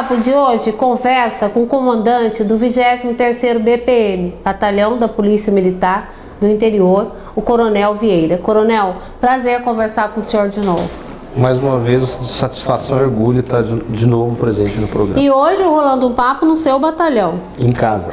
bate-papo de hoje conversa com o comandante do 23º BPM, Batalhão da Polícia Militar do Interior, o Coronel Vieira. Coronel, prazer conversar com o senhor de novo. Mais uma vez, satisfação e orgulho estar de novo presente no programa. E hoje rolando um papo no seu batalhão. Em casa.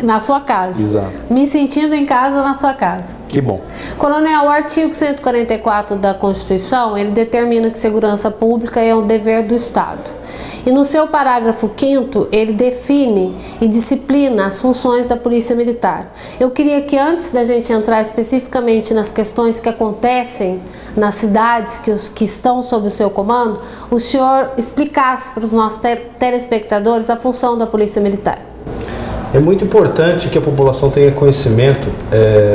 Na sua casa. Exato. Me sentindo em casa na sua casa. Que bom. Coronel, o artigo 144 da Constituição, ele determina que segurança pública é um dever do Estado. E no seu parágrafo 5º, ele define e disciplina as funções da Polícia Militar. Eu queria que antes da gente entrar especificamente nas questões que acontecem nas cidades que estão sob o seu comando, o senhor explicasse para os nossos telespectadores a função da Polícia Militar. É muito importante que a população tenha conhecimento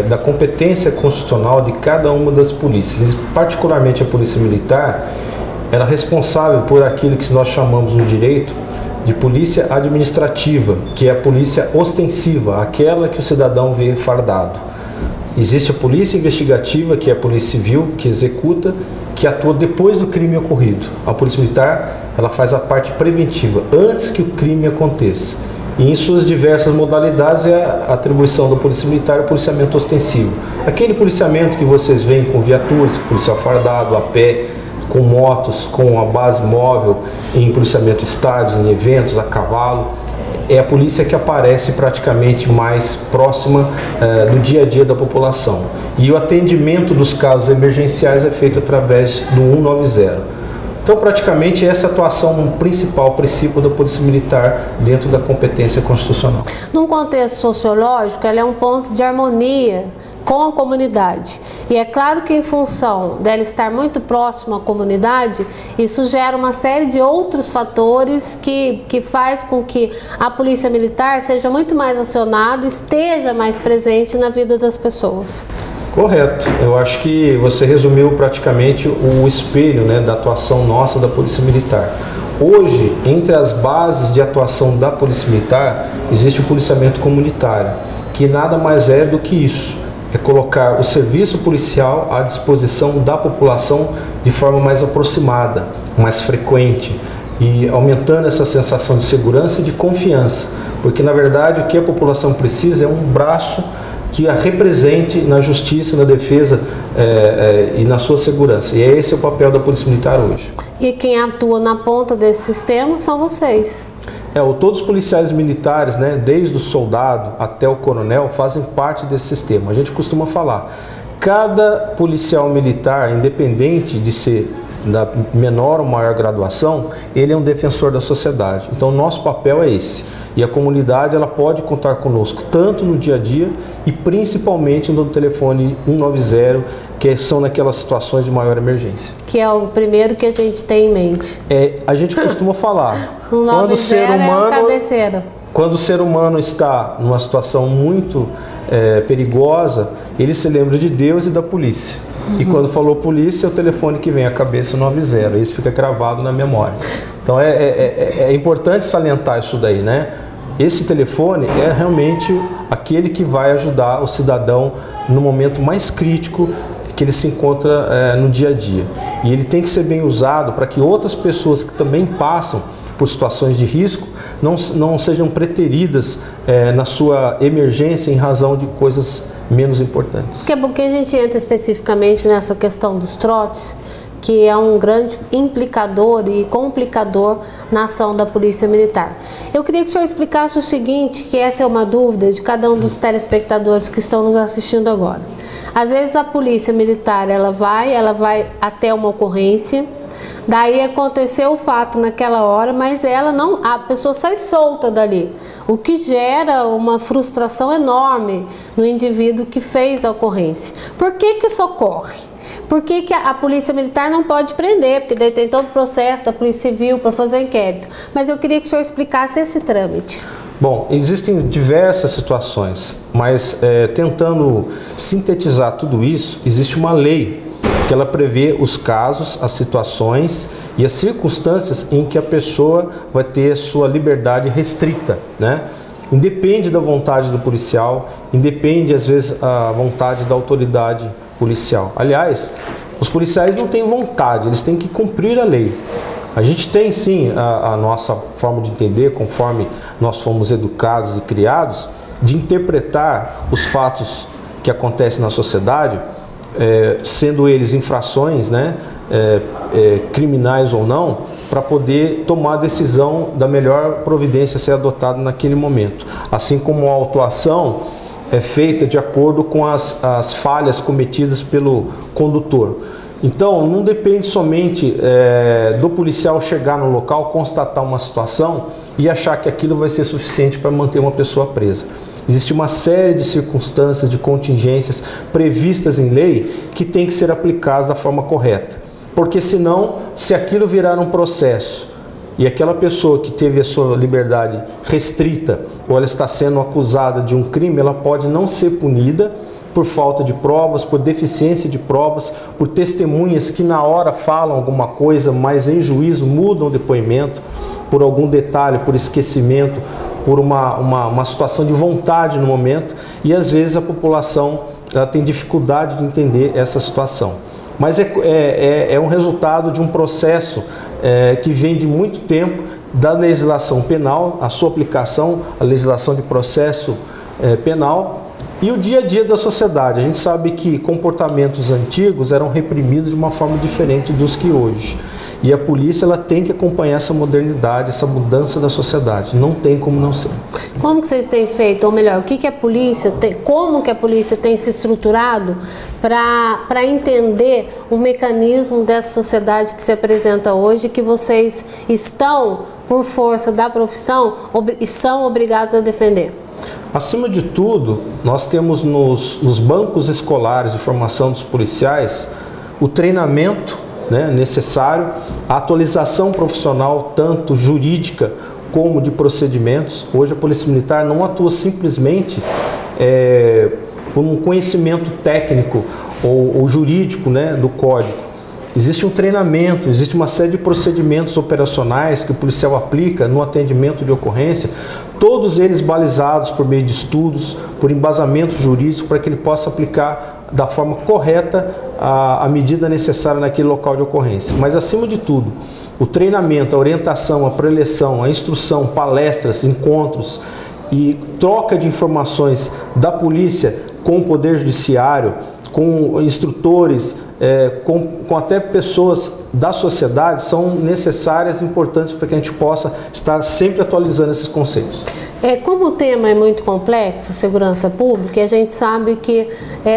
da competência constitucional de cada uma das polícias, particularmente a Polícia Militar. Ela é responsável por aquilo que nós chamamos no direito de polícia administrativa, que é a polícia ostensiva, aquela que o cidadão vê fardado. Existe a polícia investigativa, que é a polícia civil, que executa, que atua depois do crime ocorrido. A polícia militar, ela faz a parte preventiva, antes que o crime aconteça. E em suas diversas modalidades é a atribuição da polícia militar, o policiamento ostensivo. Aquele policiamento que vocês veem com viaturas, policial fardado, a pé, com motos, com a base móvel, em policiamento estádio, em eventos, a cavalo. É a polícia que aparece praticamente mais próxima do dia a dia da população. E o atendimento dos casos emergenciais é feito através do 190. Então, praticamente, essa é a atuação principal, princípio da Polícia Militar dentro da competência constitucional. Num contexto sociológico, ela é um ponto de harmonia com a comunidade. E é claro que em função dela estar muito próxima à comunidade, isso gera uma série de outros fatores que faz com que a Polícia Militar seja muito mais acionada, esteja mais presente na vida das pessoas. Correto. Eu acho que você resumiu praticamente o espelho, né, da atuação nossa da Polícia Militar. Hoje, entre as bases de atuação da Polícia Militar, existe o policiamento comunitário, que nada mais é do que isso. É colocar o serviço policial à disposição da população de forma mais aproximada, mais frequente e aumentando essa sensação de segurança e de confiança, porque na verdade o que a população precisa é um braço que a represente na justiça, na defesa e na sua segurança. E esse é o papel da Polícia Militar hoje. E quem atua na ponta desse sistema são vocês. Todos os policiais militares, né, desde o soldado até o coronel, fazem parte desse sistema. A gente costuma falar, cada policial militar, independente de ser da menor ou maior graduação, ele é um defensor da sociedade. Então, nosso papel é esse. E a comunidade, ela pode contar conosco, tanto no dia a dia e principalmente no telefone 190, que são naquelas situações de maior emergência. Que é o primeiro que a gente tem em mente. A gente costuma falar, quando o ser humano, quando o ser humano está numa situação muito perigosa, ele se lembra de Deus e da polícia. E quando falou polícia, é o telefone que vem à cabeça, o 90. Isso fica gravado na memória. Então é importante salientar isso daí, né? Esse telefone é realmente aquele que vai ajudar o cidadão no momento mais crítico que ele se encontra no dia a dia. E ele tem que ser bem usado para que outras pessoas que também passam por situações de risco não sejam preteridas na sua emergência em razão de coisas menos importantes. Porque a gente entra especificamente nessa questão dos trotes, que é um grande implicador e complicador na ação da Polícia Militar. Eu queria que o senhor explicasse o seguinte, que essa é uma dúvida de cada um dos telespectadores que estão nos assistindo agora. Às vezes a Polícia Militar, ela vai até uma ocorrência, daí aconteceu o fato naquela hora, mas a pessoa sai solta dali, o que gera uma frustração enorme no indivíduo que fez a ocorrência. Por que isso ocorre? Por que a Polícia Militar não pode prender? Porque daí tem todo o processo da Polícia Civil para fazer inquérito. Mas eu queria que o senhor explicasse esse trâmite. Bom, existem diversas situações, mas tentando sintetizar tudo isso, existe uma lei que ela prevê os casos, as situações e as circunstâncias em que a pessoa vai ter sua liberdade restrita, né? Independe da vontade do policial, independe às vezes a vontade da autoridade policial. Aliás, os policiais não têm vontade, eles têm que cumprir a lei. A gente tem sim a nossa forma de entender, conforme nós fomos educados e criados, de interpretar os fatos que acontecem na sociedade, sendo eles infrações, né, criminais ou não, para poder tomar a decisão da melhor providência a ser adotada naquele momento. Assim como a autuação é feita de acordo com as falhas cometidas pelo condutor. Então, não depende somente do policial chegar no local, constatar uma situação e achar que aquilo vai ser suficiente para manter uma pessoa presa. Existe uma série de circunstâncias, de contingências previstas em lei que tem que ser aplicadas da forma correta. Porque senão, se aquilo virar um processo e aquela pessoa que teve a sua liberdade restrita ou ela está sendo acusada de um crime, ela pode não ser punida por falta de provas, por deficiência de provas, por testemunhas que na hora falam alguma coisa, mas em juízo mudam o depoimento, por algum detalhe, por esquecimento, por uma situação de vontade no momento, e às vezes a população ela tem dificuldade de entender essa situação. Mas é um resultado de um processo que vem de muito tempo da legislação penal, a sua aplicação, a legislação de processo penal, e o dia a dia da sociedade. A gente sabe que comportamentos antigos eram reprimidos de uma forma diferente dos que hoje. E a polícia ela tem que acompanhar essa modernidade, essa mudança da sociedade. Não tem como não ser. Como que vocês têm feito, ou melhor, o que a polícia tem, como que a polícia tem se estruturado para entender o mecanismo dessa sociedade que se apresenta hoje, que vocês estão, por força da profissão, são obrigados a defender? Acima de tudo, nós temos nos bancos escolares de formação dos policiais o treinamento, né, necessário, a atualização profissional, tanto jurídica como de procedimentos. Hoje a Polícia Militar não atua simplesmente por um conhecimento técnico ou jurídico, né, do código. Existe um treinamento, existe uma série de procedimentos operacionais que o policial aplica no atendimento de ocorrência, todos eles balizados por meio de estudos, por embasamento jurídico, para que ele possa aplicar da forma correta a medida necessária naquele local de ocorrência. Mas, acima de tudo, o treinamento, a orientação, a preleção, a instrução, palestras, encontros e troca de informações da polícia com o Poder Judiciário, com instrutores, com até pessoas da sociedade, são necessárias e importantes para que a gente possa estar sempre atualizando esses conceitos. Como o tema é muito complexo, segurança pública, a gente sabe que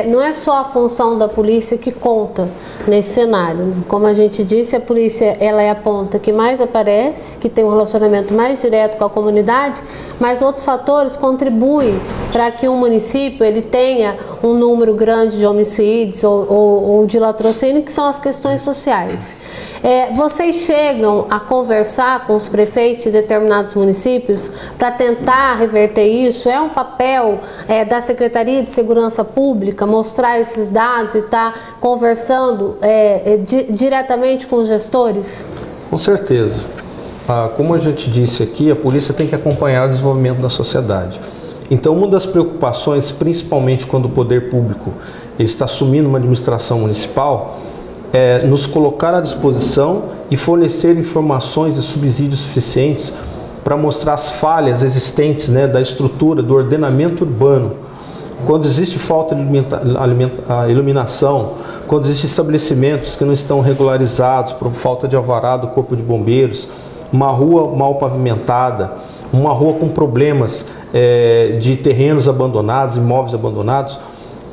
não é só a função da polícia que conta nesse cenário. Como a gente disse, a polícia ela é a ponta que mais aparece, que tem um relacionamento mais direto com a comunidade, mas outros fatores contribuem para que um município ele tenha um número grande de homicídios ou de latrocínio, que são as questões sociais. Vocês chegam a conversar com os prefeitos de determinados municípios para tentar reverter isso? É um papel da Secretaria de Segurança Pública mostrar esses dados e estar conversando diretamente com os gestores? Com certeza. Como a gente disse aqui, a polícia tem que acompanhar o desenvolvimento da sociedade. Então, uma das preocupações, principalmente quando o poder público está assumindo uma administração municipal, é nos colocar à disposição e fornecer informações e subsídios suficientes para mostrar as falhas existentes, né, da estrutura, do ordenamento urbano. Quando existe falta de iluminação, quando existem estabelecimentos que não estão regularizados por falta de alvará do Corpo de Bombeiros, uma rua mal pavimentada, uma rua com problemas de terrenos abandonados, imóveis abandonados,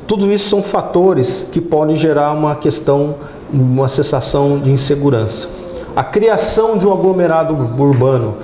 tudo isso são fatores que podem gerar uma sensação de insegurança. A criação de um aglomerado urbano.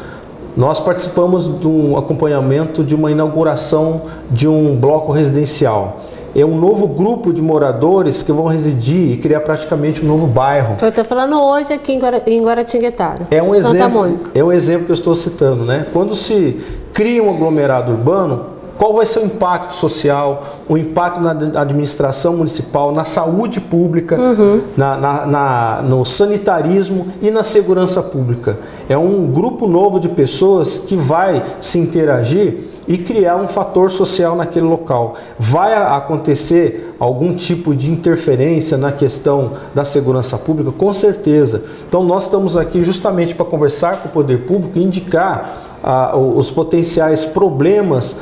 Nós participamos de um acompanhamento de uma inauguração de um bloco residencial. É um novo grupo de moradores que vão residir e criar praticamente um novo bairro. O senhor está falando hoje aqui em Guaratinguetá, Santa Mônica. É um exemplo que eu estou citando, né? Quando se cria um aglomerado urbano, qual vai ser o impacto social, o impacto na administração municipal, na saúde pública, no sanitarismo e na segurança pública? É um grupo novo de pessoas que vai se interagir e criar um fator social naquele local. Vai acontecer algum tipo de interferência na questão da segurança pública? Com certeza. Então nós estamos aqui justamente para conversar com o poder público e indicar os potenciais problemas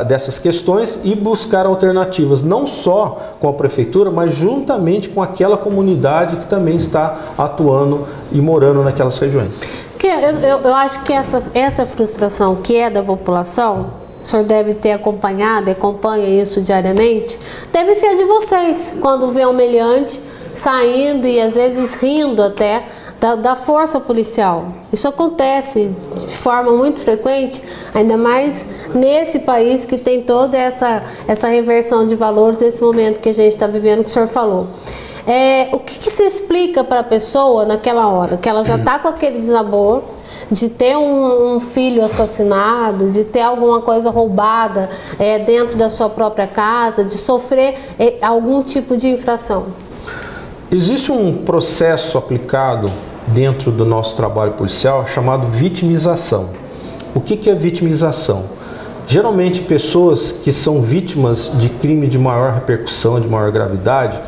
dessas questões e buscar alternativas, não só com a prefeitura, mas juntamente com aquela comunidade que também está atuando e morando naquelas regiões. Eu acho que essa frustração que é da população, o senhor deve ter acompanhado, acompanha isso diariamente, deve ser de vocês, quando vê um meliante saindo e às vezes rindo até da força policial. Isso acontece de forma muito frequente, ainda mais nesse país que tem toda essa reversão de valores nesse momento que a gente está vivendo, que o senhor falou. O que se explica para a pessoa naquela hora, que ela já está com aquele desabor, de ter um filho assassinado, de ter alguma coisa roubada dentro da sua própria casa, de sofrer algum tipo de infração? Existe um processo aplicado dentro do nosso trabalho policial chamado vitimização. O que é vitimização? Geralmente pessoas que são vítimas de crime de maior repercussão, de maior gravidade,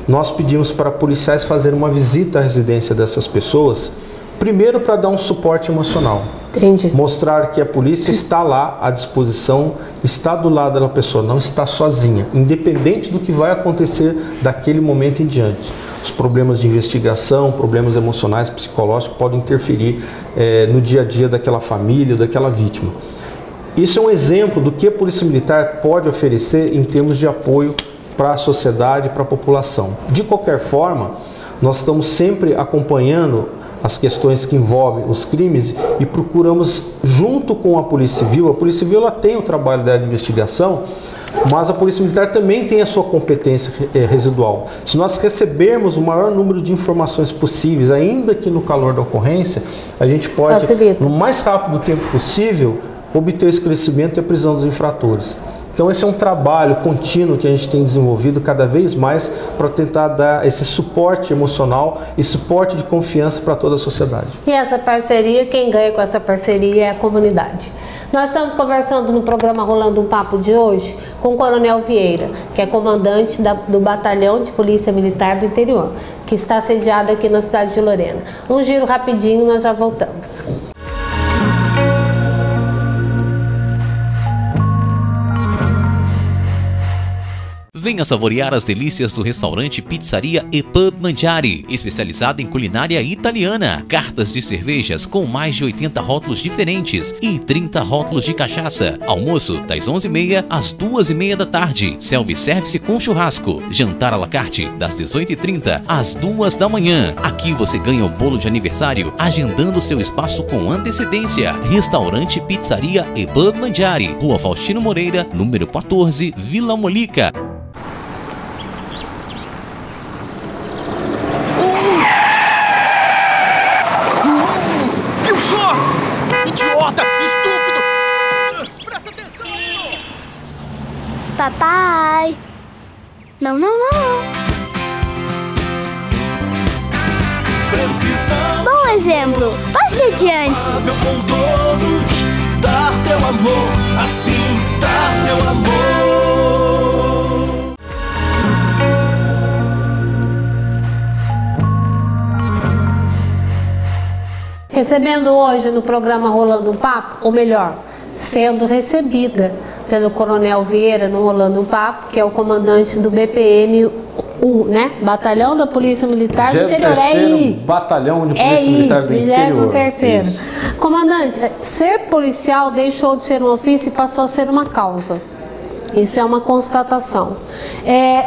nós pedimos para policiais fazerem uma visita à residência dessas pessoas, primeiro para dar um suporte emocional. Entendi. Mostrar que a polícia está lá à disposição, está do lado da pessoa, não está sozinha, independente do que vai acontecer daquele momento em diante. Os problemas de investigação, problemas emocionais, psicológicos podem interferir no dia a dia daquela família, daquela vítima. Isso é um exemplo do que a Polícia Militar pode oferecer em termos de apoio para a sociedade, para a população. De qualquer forma, nós estamos sempre acompanhando as questões que envolvem os crimes e procuramos, junto com a Polícia Civil, ela tem o trabalho dela de investigação, mas a Polícia Militar também tem a sua competência residual. Se nós recebermos o maior número de informações possíveis, ainda que no calor da ocorrência, a gente pode, no mais rápido tempo possível, obter o esclarecimento e a prisão dos infratores. Então esse é um trabalho contínuo que a gente tem desenvolvido cada vez mais para tentar dar esse suporte emocional e suporte de confiança para toda a sociedade. E essa parceria, quem ganha com essa parceria é a comunidade. Nós estamos conversando no programa Rolando um Papo de hoje com o Coronel Vieira, que é comandante do Batalhão de Polícia Militar do Interior, que está sediado aqui na cidade de Lorena. Um giro rapidinho, nós já voltamos. Venha saborear as delícias do restaurante Pizzaria e Pub Mangiare, especializada em culinária italiana. Cartas de cervejas com mais de 80 rótulos diferentes e 30 rótulos de cachaça. Almoço das 11h30 às 2h30 da tarde. Self-service com churrasco. Jantar à la carte das 18h30 às 2 da manhã. Aqui você ganha o bolo de aniversário agendando seu espaço com antecedência. Restaurante Pizzaria e Pub Mangiare, Rua Faustino Moreira, número 14, Vila Molica. Papai! Não, não, não! Bom exemplo! Passe adiante! Com todos, dar teu amor, assim, dar teu amor. Recebendo hoje no programa Rolando um Papo, ou melhor, sendo recebida pelo Coronel Vieira no Rolando um Papo, que é o comandante do BPM 1, né? Batalhão da Polícia Militar do Interior. Batalhão de Polícia Militar do Interior. 23º. Comandante, ser policial deixou de ser um ofício e passou a ser uma causa. Isso é uma constatação.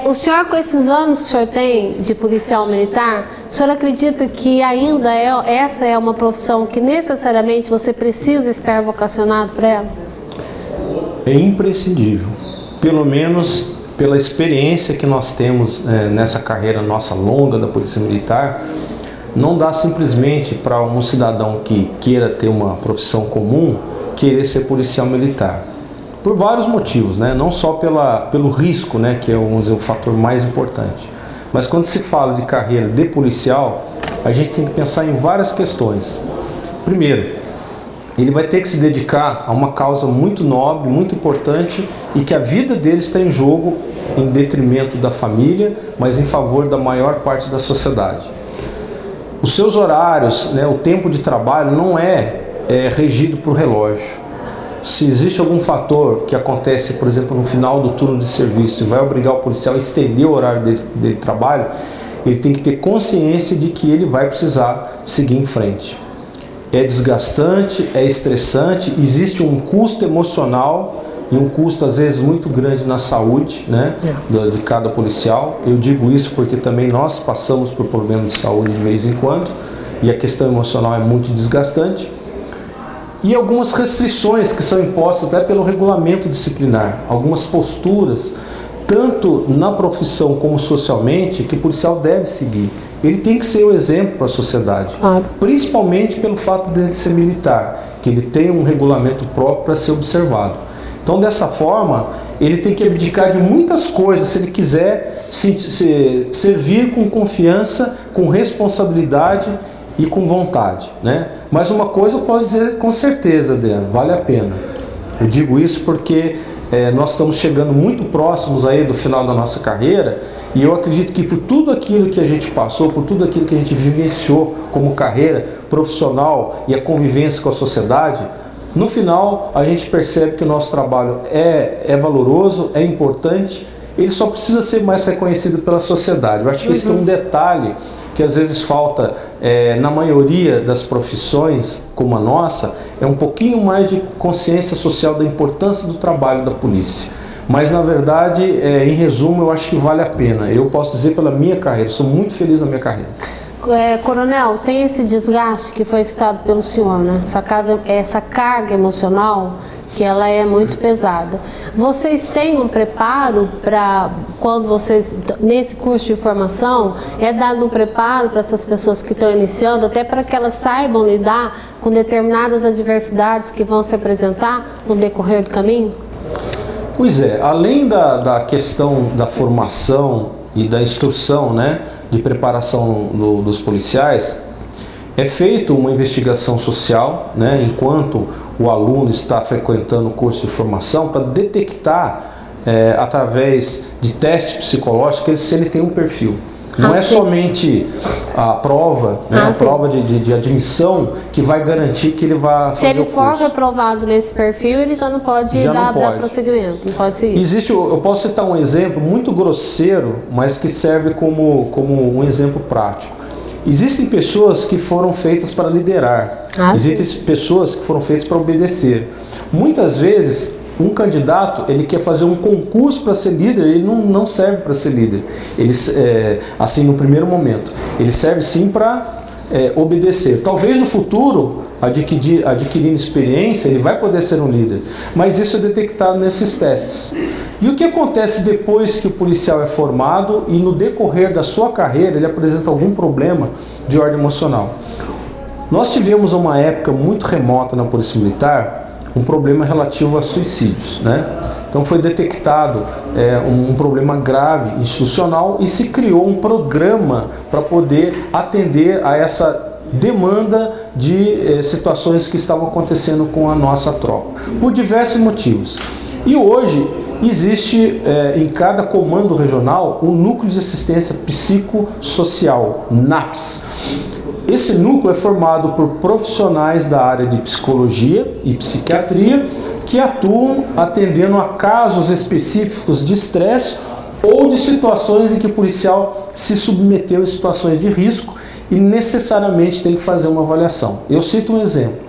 O senhor, com esses anos que o senhor tem de policial militar, o senhor acredita que ainda essa é uma profissão que necessariamente você precisa estar vocacionado para ela? É imprescindível, pelo menos pela experiência que nós temos nessa carreira nossa longa da Polícia Militar. Não dá simplesmente para um cidadão que queira ter uma profissão comum querer ser policial militar, por vários motivos, né? Não só pelo risco, né, que é o fator mais importante, mas quando se fala de carreira de policial, a gente tem que pensar em várias questões. Primeiro, ele vai ter que se dedicar a uma causa muito nobre, muito importante, e que a vida dele está em jogo em detrimento da família, mas em favor da maior parte da sociedade. Os seus horários, né, o tempo de trabalho não é regido por relógio. Se existe algum fator que acontece, por exemplo, no final do turno de serviço e vai obrigar o policial a estender o horário de trabalho, ele tem que ter consciência de que ele vai precisar seguir em frente. É desgastante, é estressante, existe um custo emocional e um custo às vezes muito grande na saúde, né, de cada policial. Eu digo isso porque também nós passamos por problemas de saúde de vez em quando e a questão emocional é muito desgastante. E algumas restrições que são impostas até pelo regulamento disciplinar, algumas posturas, tanto na profissão como socialmente, que o policial deve seguir. Ele tem que ser o exemplo para a sociedade, principalmente pelo fato de ele ser militar, que ele tem um regulamento próprio para ser observado. Então, dessa forma, ele tem que abdicar de muitas coisas se ele quiser servir com confiança, com responsabilidade e com vontade, né? Mas uma coisa eu posso dizer com certeza, Adriano, vale a pena. Eu digo isso porque nós estamos chegando muito próximos aí do final da nossa carreira e eu acredito que por tudo aquilo que a gente passou, por tudo aquilo que a gente vivenciou como carreira profissional e a convivência com a sociedade, no final a gente percebe que o nosso trabalho é valoroso, é importante, ele só precisa ser mais reconhecido pela sociedade. Eu acho que esse é um detalhe que às vezes falta na maioria das profissões como a nossa, é um pouquinho mais de consciência social da importância do trabalho da polícia. Mas na verdade, em resumo, eu acho que vale a pena. Eu posso dizer pela minha carreira, sou muito feliz na minha carreira. Coronel, tem esse desgaste que foi citado pelo senhor, né? Essa carga emocional que ela é muito pesada. Vocês têm um preparo para, quando vocês, nesse curso de formação, é dado um preparo para essas pessoas que estão iniciando, até para que elas saibam lidar com determinadas adversidades que vão se apresentar no decorrer do caminho? Pois é, além da questão da formação e da instrução, né, de preparação dos policiais, é feita uma investigação social, né, enquanto o aluno está frequentando o curso de formação, para detectar, através de testes psicológicos, se ele tem um perfil. Não é somente a prova, né, a prova de admissão que vai garantir que ele vai fazer o curso. Se ele for reprovado nesse perfil, ele já não pode dar prosseguimento, não pode seguir. Eu posso citar um exemplo muito grosseiro, mas que serve como um exemplo prático. Existem pessoas que foram feitas para liderar, existem pessoas que foram feitas para obedecer. Muitas vezes, um candidato, ele quer fazer um concurso para ser líder, ele não serve para ser líder. Ele, assim, no primeiro momento, ele serve sim para obedecer. Talvez no futuro, adquirindo experiência, ele vai poder ser um líder. Mas isso é detectado nesses testes. E o que acontece depois que o policial é formado e no decorrer da sua carreira ele apresenta algum problema de ordem emocional? Nós tivemos uma época muito remota na Polícia Militar um problema relativo a suicídios, né? Então foi detectado um problema grave institucional e se criou um programa para poder atender a essa demanda de situações que estavam acontecendo com a nossa tropa, por diversos motivos. E hoje existe em cada comando regional um núcleo de assistência psicossocial, NAPS. Esse núcleo é formado por profissionais da área de psicologia e psiquiatria que atuam atendendo a casos específicos de estresse ou de situações em que o policial se submeteu a situações de risco e necessariamente tem que fazer uma avaliação. Eu cito um exemplo.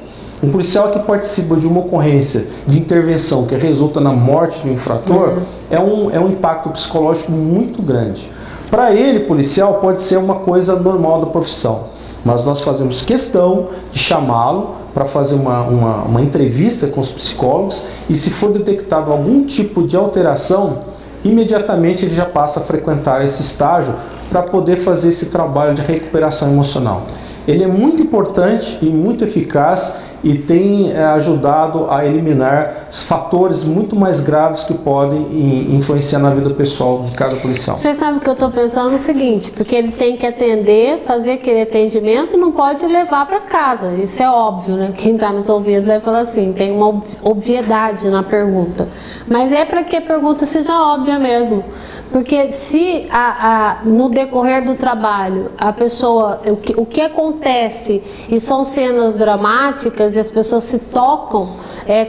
Um policial que participa de uma ocorrência de intervenção que resulta na morte de um infrator é um impacto psicológico muito grande. Para ele, policial, pode ser uma coisa normal da profissão, mas nós fazemos questão de chamá-lo para fazer uma entrevista com os psicólogos e se for detectado algum tipo de alteração, imediatamente ele já passa a frequentar esse estágio para poder fazer esse trabalho de recuperação emocional. Ele é muito importante e muito eficaz e tem ajudado a eliminar fatores muito mais graves que podem influenciar na vida pessoal de cada policial. Você sabe que eu estou pensando no seguinte, porque ele tem que atender, fazer aquele atendimento e não pode levar para casa, isso é óbvio, né? Quem está nos ouvindo vai falar assim, tem uma obviedade na pergunta, mas é para que a pergunta seja óbvia mesmo, porque se no decorrer do trabalho a pessoa, o que acontece e são cenas dramáticas e as pessoas se tocam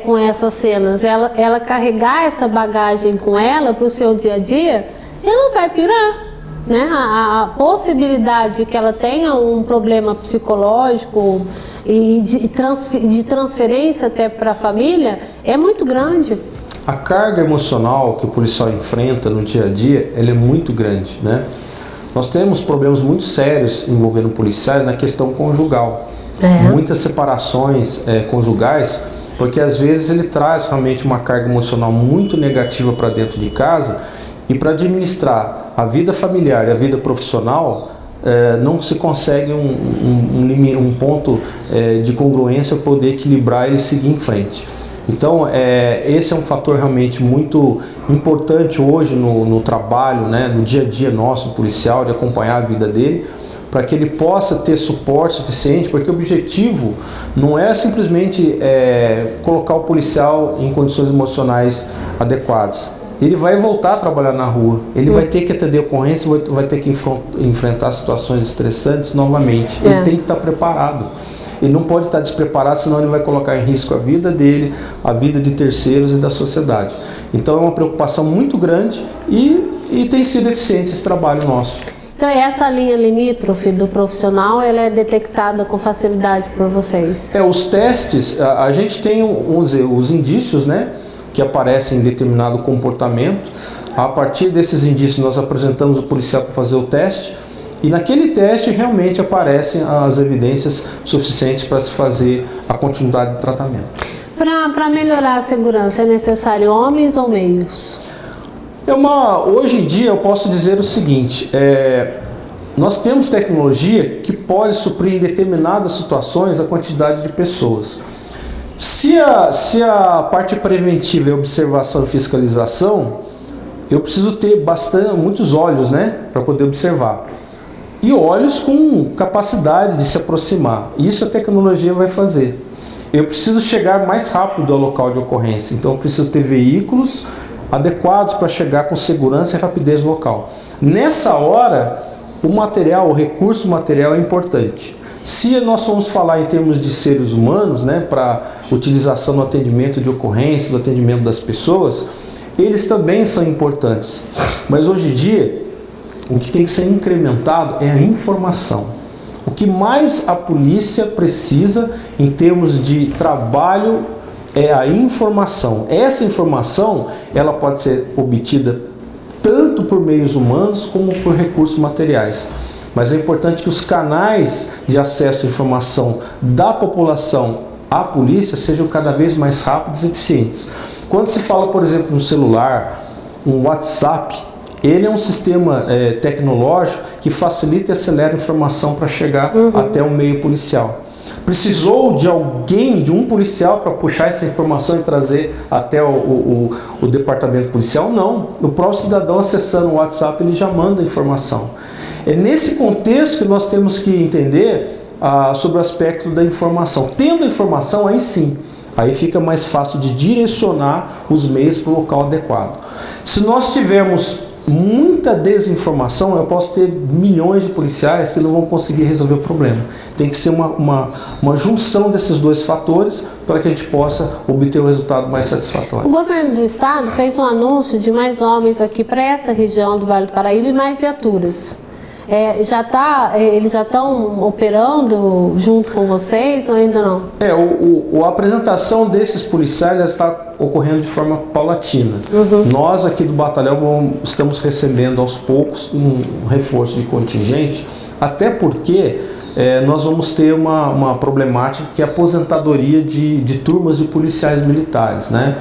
com essas cenas, ela carregar essa bagagem com ela para o seu dia a dia, ela vai pirar, né? A possibilidade que ela tenha um problema psicológico e de transferência até para a família é muito grande. A carga emocional que o policial enfrenta no dia a dia, ela é muito grande, né? Nós temos problemas muito sérios envolvendo policiais na questão conjugal. Muitas separações conjugais, porque às vezes ele traz realmente uma carga emocional muito negativa para dentro de casa, e para administrar a vida familiar e a vida profissional não se consegue um ponto de congruência para poder equilibrar e seguir em frente. Então esse é um fator realmente muito importante hoje no trabalho, né, no dia a dia nosso policial, de acompanhar a vida dele, para que ele possa ter suporte suficiente, porque o objetivo não é simplesmente colocar o policial em condições emocionais adequadas. Ele vai voltar a trabalhar na rua, ele vai ter que atender ocorrência, vai ter que enfrentar situações estressantes novamente. Ele tem que estar preparado. Ele não pode estar despreparado, senão ele vai colocar em risco a vida dele, a vida de terceiros e da sociedade. Então é uma preocupação muito grande e tem sido eficiente esse trabalho nosso. Então essa linha limítrofe do profissional, ela é detectada com facilidade por vocês? Os testes, a gente tem, vamos dizer, os indícios, né, que aparecem em determinado comportamento. A partir desses indícios nós apresentamos o policial para fazer o teste, e naquele teste realmente aparecem as evidências suficientes para se fazer a continuidade do tratamento. Para melhorar a segurança é necessário homens ou meios? Hoje em dia eu posso dizer o seguinte, nós temos tecnologia que pode suprir em determinadas situações a quantidade de pessoas. Se a parte preventiva é observação e fiscalização, eu preciso ter muitos olhos, né, para poder observar. E olhos com capacidade de se aproximar. Isso a tecnologia vai fazer. Eu preciso chegar mais rápido ao local de ocorrência. Então eu preciso ter veículos adequados para chegar com segurança e rapidez no local. Nessa hora, o recurso material é importante. Se nós vamos falar em termos de seres humanos, né, para utilização no atendimento de ocorrência, no atendimento das pessoas, eles também são importantes. Mas hoje em dia, o que tem que ser incrementado é a informação. O que mais a polícia precisa em termos de trabalho é a informação. Essa informação, ela pode ser obtida tanto por meios humanos como por recursos materiais. Mas é importante que os canais de acesso à informação da população à polícia sejam cada vez mais rápidos e eficientes. Quando se fala, por exemplo, no celular, um WhatsApp, ele é um sistema tecnológico que facilita e acelera a informação para chegar até o meio policial. Precisou de alguém, de um policial, para puxar essa informação e trazer até o departamento policial? Não. O próprio cidadão acessando o WhatsApp, ele já manda a informação. É nesse contexto que nós temos que entender sobre o aspecto da informação. Tendo a informação, aí sim, aí fica mais fácil de direcionar os meios para o local adequado. Se nós tivermos muita desinformação, eu posso ter milhões de policiais que não vão conseguir resolver o problema. Tem que ser uma junção desses dois fatores para que a gente possa obter o resultado mais satisfatório. O governo do estado fez um anúncio de mais homens aqui para essa região do Vale do Paraíba e mais viaturas. Eles já estão operando junto com vocês ou ainda não? A apresentação desses policiais já está ocorrendo de forma paulatina. Nós aqui do batalhão estamos recebendo aos poucos um reforço de contingente, até porque nós vamos ter uma problemática que é a aposentadoria de turmas de policiais militares, né?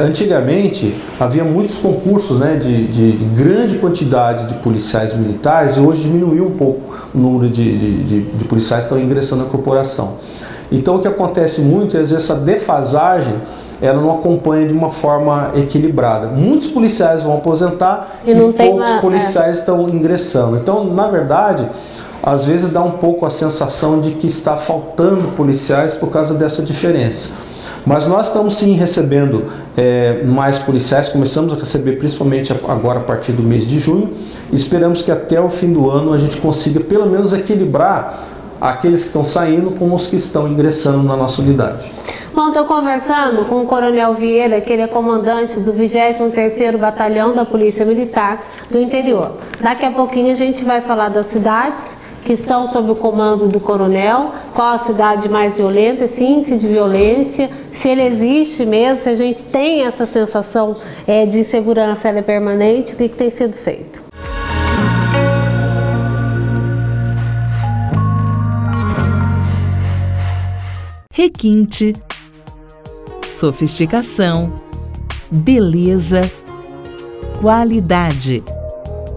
Antigamente havia muitos concursos, né, de grande quantidade de policiais militares, e hoje diminuiu um pouco o número de policiais que estão ingressando na corporação. Então o que acontece muito é às vezes essa defasagem ela não acompanha de uma forma equilibrada. Muitos policiais vão aposentar e poucos policiais estão ingressando. Então, na verdade, às vezes dá um pouco a sensação de que está faltando policiais por causa dessa diferença. Mas nós estamos sim recebendo mais policiais, começamos a receber principalmente agora a partir do mês de junho. Esperamos que até o fim do ano a gente consiga pelo menos equilibrar aqueles que estão saindo com os que estão ingressando na nossa unidade. Bom, estou conversando com o Coronel Vieira, que ele é comandante do 23º Batalhão da Polícia Militar do Interior. Daqui a pouquinho a gente vai falar das cidades que estão sob o comando do coronel, qual a cidade mais violenta, esse índice de violência, se ele existe mesmo, se a gente tem essa sensação de insegurança, ela é permanente, o que tem sido feito. Requinte, sofisticação, beleza, qualidade.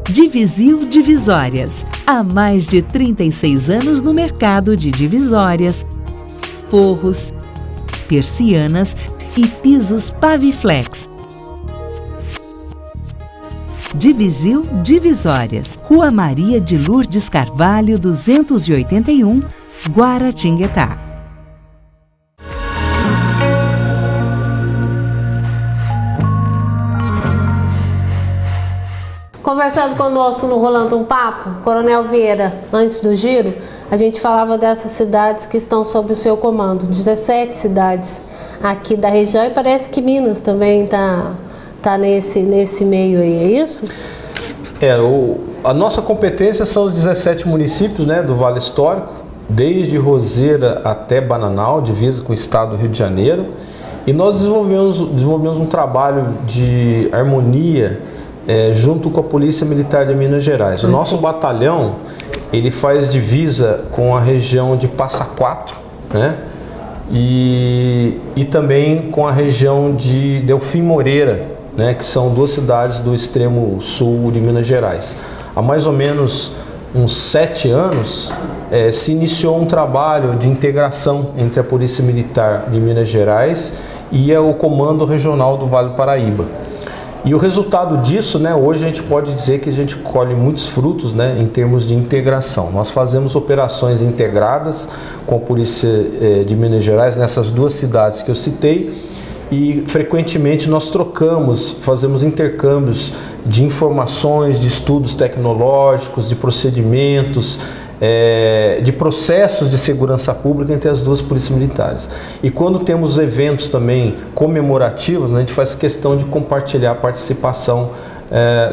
Divisil Divisórias, há mais de 36 anos no mercado de divisórias, forros, persianas e pisos Paviflex. Divisil Divisórias, Rua Maria de Lourdes Carvalho, 281, Guaratinguetá. Conversando conosco no Rolando um Papo, Coronel Vieira, antes do giro, a gente falava dessas cidades que estão sob o seu comando, 17 cidades aqui da região, e parece que Minas também tá nesse meio aí, é isso? A nossa competência são os 17 municípios, né, do Vale Histórico, desde Roseira até Bananal, divisa com o estado do Rio de Janeiro, e nós desenvolvemos um trabalho de harmonia junto com a Polícia Militar de Minas Gerais. O nosso batalhão, ele faz divisa com a região de Passa Quatro, né? E também com a região de Delfim Moreira, né? Que são duas cidades do extremo sul de Minas Gerais. Há mais ou menos uns 7 anos se iniciou um trabalho de integração entre a Polícia Militar de Minas Gerais e o Comando Regional do Vale do Paraíba. E o resultado disso, né, hoje a gente pode dizer que a gente colhe muitos frutos, né, em termos de integração. Nós fazemos operações integradas com a Polícia de Minas Gerais nessas duas cidades que eu citei e frequentemente nós fazemos intercâmbios de informações, de estudos tecnológicos, de procedimentos, de processos de segurança pública entre as duas polícias militares. E quando temos eventos também comemorativos, né, a gente faz questão de compartilhar a participação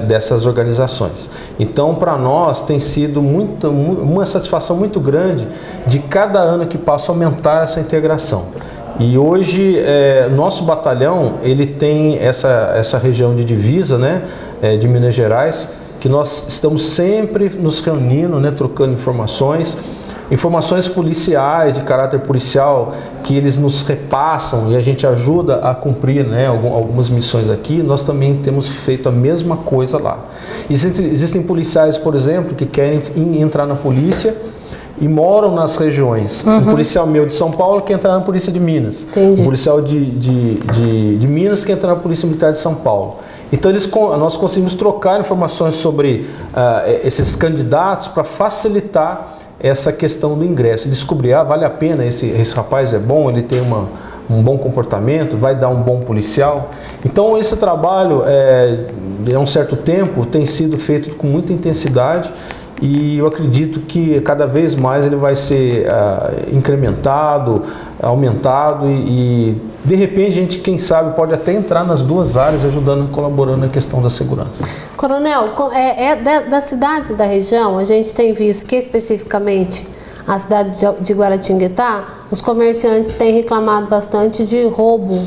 dessas organizações. Então, para nós tem sido uma satisfação muito grande de cada ano que passa aumentar essa integração. E hoje nosso batalhão ele tem essa região de divisa, né, de Minas Gerais, que nós estamos sempre nos reunindo, né, trocando informações policiais, de caráter policial, que eles nos repassam e a gente ajuda a cumprir, né, algumas missões aqui. Nós também temos feito a mesma coisa lá. Existem policiais, por exemplo, que querem entrar na polícia e moram nas regiões. Um policial meu de São Paulo quer entrar na Polícia de Minas. Entendi. Um policial de Minas quer entrar na Polícia Militar de São Paulo. Então nós conseguimos trocar informações sobre esses candidatos para facilitar essa questão do ingresso. Descobrir, vale a pena, esse rapaz é bom, ele tem um bom comportamento, vai dar um bom policial. Então esse trabalho, há um certo tempo, tem sido feito com muita intensidade e eu acredito que cada vez mais ele vai ser incrementado, aumentado e de repente a gente, quem sabe, pode até entrar nas duas áreas ajudando, colaborando na questão da segurança. Coronel, das cidades da região, a gente tem visto que especificamente a cidade de Guaratinguetá, os comerciantes têm reclamado bastante de roubo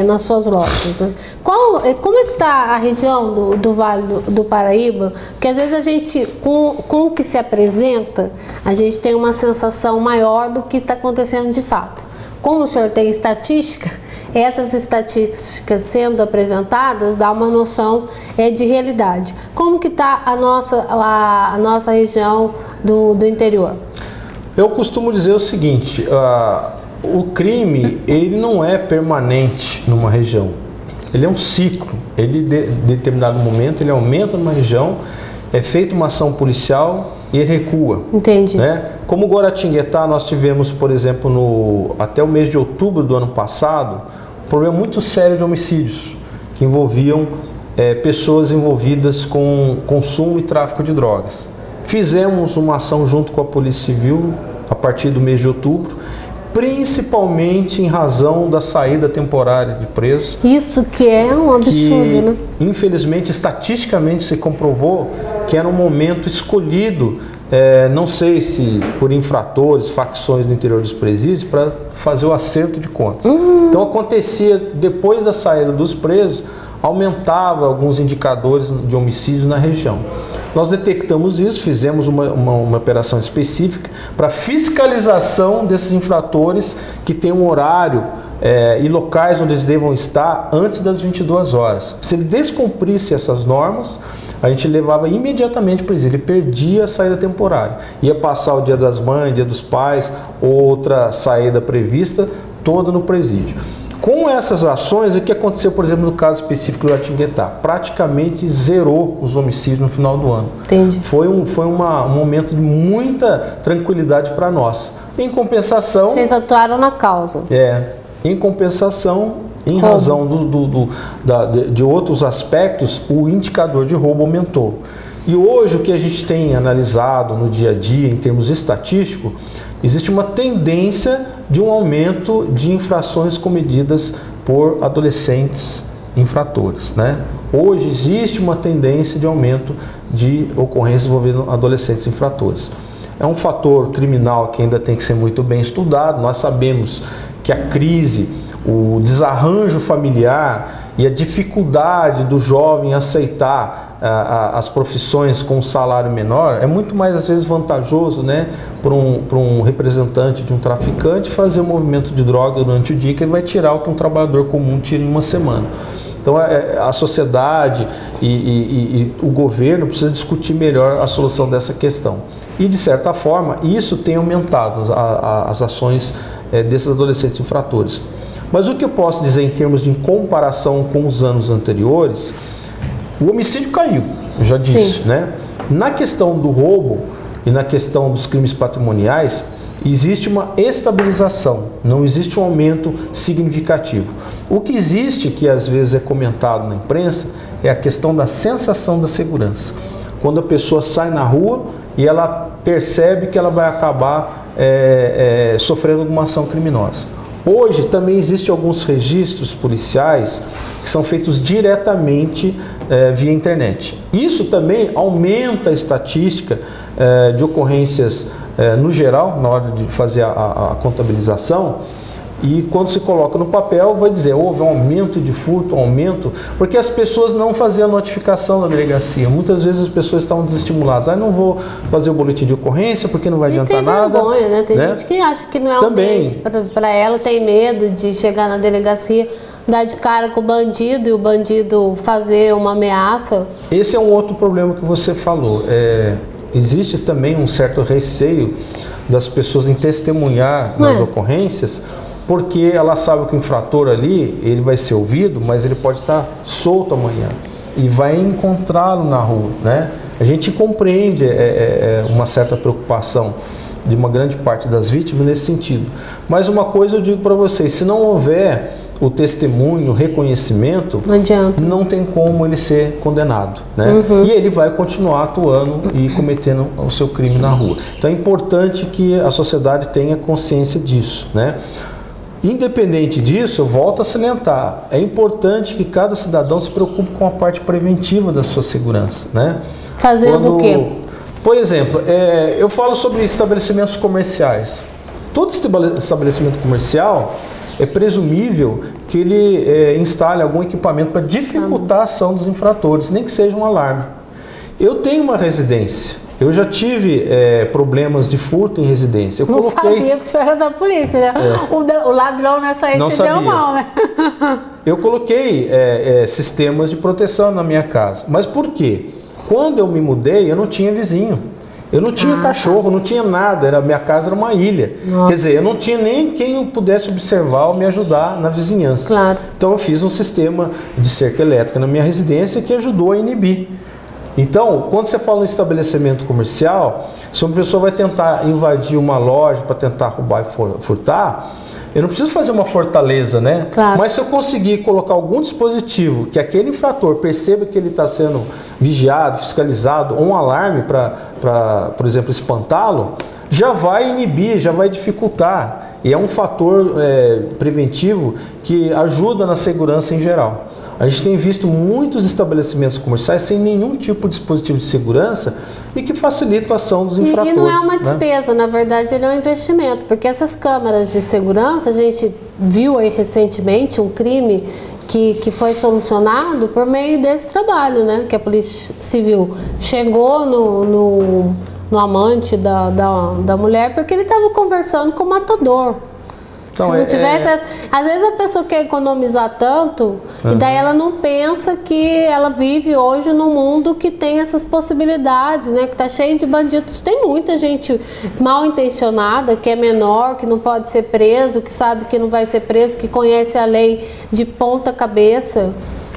nas suas lojas, né? Como é que está a região do Vale do Paraíba? Porque às vezes a gente, com o que se apresenta, a gente tem uma sensação maior do que está acontecendo de fato. Como o senhor tem estatística, essas estatísticas sendo apresentadas dá uma noção de realidade. Como que está a nossa região do interior? Eu costumo dizer o seguinte, o crime ele não é permanente numa região, ele é um ciclo, ele em determinado momento ele aumenta numa região, é feita uma ação policial e ele recua. Entendi. Né? Como Guaratinguetá, nós tivemos, por exemplo, até o mês de outubro do ano passado, um problema muito sério de homicídios, que envolviam pessoas envolvidas com consumo e tráfico de drogas. Fizemos uma ação junto com a Polícia Civil a partir do mês de outubro, principalmente em razão da saída temporária de presos. Isso que é um absurdo, que, né? Infelizmente, estatisticamente se comprovou que era um momento escolhido, não sei se por infratores, facções do interior dos presídios, para fazer o acerto de contas. Então acontecia, depois da saída dos presos, aumentava alguns indicadores de homicídios na região. Nós detectamos isso, fizemos uma operação específica para fiscalização desses infratores que têm um horário e locais onde eles devam estar antes das 22 horas. Se ele descumprisse essas normas, a gente levava imediatamente para o presídio, ele perdia a saída temporária. Ia passar o Dia das Mães, Dia dos Pais, outra saída prevista, toda no presídio. Com essas ações, o que aconteceu, por exemplo, no caso específico do Guaratinguetá? Praticamente zerou os homicídios no final do ano. Entendi. Foi um momento de muita tranquilidade para nós. Em compensação... Vocês atuaram na causa. Em compensação, em razão de outros aspectos, o indicador de roubo aumentou. E hoje, o que a gente tem analisado no dia a dia, em termos estatísticos, existe uma tendência de um aumento de infrações cometidas por adolescentes infratores, né? Hoje existe uma tendência de aumento de ocorrências envolvendo adolescentes infratores. É um fator criminal que ainda tem que ser muito bem estudado. Nós sabemos que a crise, o desarranjo familiar e a dificuldade do jovem aceitar as profissões com um salário menor é muito mais, às vezes, vantajoso, né, para um representante de um traficante fazer um movimento de droga durante o dia, que ele vai tirar o que um trabalhador comum tira em uma semana. Então a sociedade e o governo precisa discutir melhor a solução dessa questão. E, de certa forma, isso tem aumentado as ações desses adolescentes infratores. Mas o que eu posso dizer em termos de comparação com os anos anteriores, o homicídio caiu, eu já disse, né? Na questão do roubo e na questão dos crimes patrimoniais, existe uma estabilização, não existe um aumento significativo. O que existe, que às vezes é comentado na imprensa, é a questão da sensação da segurança. Quando a pessoa sai na rua e ela percebe que ela vai acabar sofrendo alguma ação criminosa. Hoje também existem alguns registros policiais que são feitos diretamente via internet. Isso também aumenta a estatística de ocorrências no geral, na hora de fazer a contabilização. E quando se coloca no papel, vai dizer, houve um aumento de furto, porque as pessoas não faziam a notificação da delegacia. Muitas vezes as pessoas estavam desestimuladas. Não vou fazer o boletim de ocorrência porque não vai adiantar nada. Tem vergonha, né? Tem gente que acha que não é ambiente para ela, tem medo de chegar na delegacia, dar de cara com o bandido e o bandido fazer uma ameaça. Esse é um outro problema que você falou. Existe também um certo receio das pessoas em testemunhar nas ocorrências, porque ela sabe que o infrator ali, ele vai ser ouvido, mas ele pode estar solto amanhã e vai encontrá-lo na rua, né? A gente compreende uma certa preocupação de uma grande parte das vítimas nesse sentido. Mas uma coisa eu digo para vocês, se não houver o testemunho, o reconhecimento, não adianta. Não tem como ele ser condenado, né? E ele vai continuar atuando e cometendo o seu crime na rua. Então é importante que a sociedade tenha consciência disso, né? Independente disso, eu volto a salientar, é importante que cada cidadão se preocupe com a parte preventiva da sua segurança, né? Fazendo o quê? Por exemplo, eu falo sobre estabelecimentos comerciais. Todo estabelecimento comercial é presumível que ele instale algum equipamento para dificultar a ação dos infratores, nem que seja um alarme. Eu tenho uma residência. Eu já tive problemas de furto em residência. Não sabia que o senhor era da polícia, né? O ladrão nessa aí se deu mal, né? Eu coloquei sistemas de proteção na minha casa. Mas por quê? Quando eu me mudei, eu não tinha vizinho. Eu não tinha cachorro, não tinha nada, minha casa era uma ilha. Nossa. Quer dizer, eu não tinha nem quem eu pudesse observar ou me ajudar na vizinhança. Claro. Então eu fiz um sistema de cerca elétrica na minha residência que ajudou a inibir. Então, quando você fala em estabelecimento comercial, se uma pessoa vai tentar invadir uma loja para tentar roubar e furtar, eu não preciso fazer uma fortaleza, né? Claro. Mas se eu conseguir colocar algum dispositivo que aquele infrator perceba que ele está sendo vigiado, fiscalizado, ou um alarme para, por exemplo, espantá-lo, já vai inibir, já vai dificultar. E é um fator preventivo que ajuda na segurança em geral. A gente tem visto muitos estabelecimentos comerciais sem nenhum tipo de dispositivo de segurança e que facilita a ação dos infratores. E não é uma despesa, né? Na verdade ele é um investimento, porque essas câmeras de segurança, a gente viu aí recentemente um crime que foi solucionado por meio desse trabalho, né? Que a Polícia Civil chegou no amante da mulher porque ele estava conversando com o matador. Então, se não tivesse, às vezes a pessoa quer economizar tanto e daí ela não pensa que ela vive hoje num mundo que tem essas possibilidades, né? Que tá cheio de bandidos. Tem muita gente mal intencionada, que é menor, que não pode ser preso, que sabe que não vai ser preso, que conhece a lei de ponta cabeça.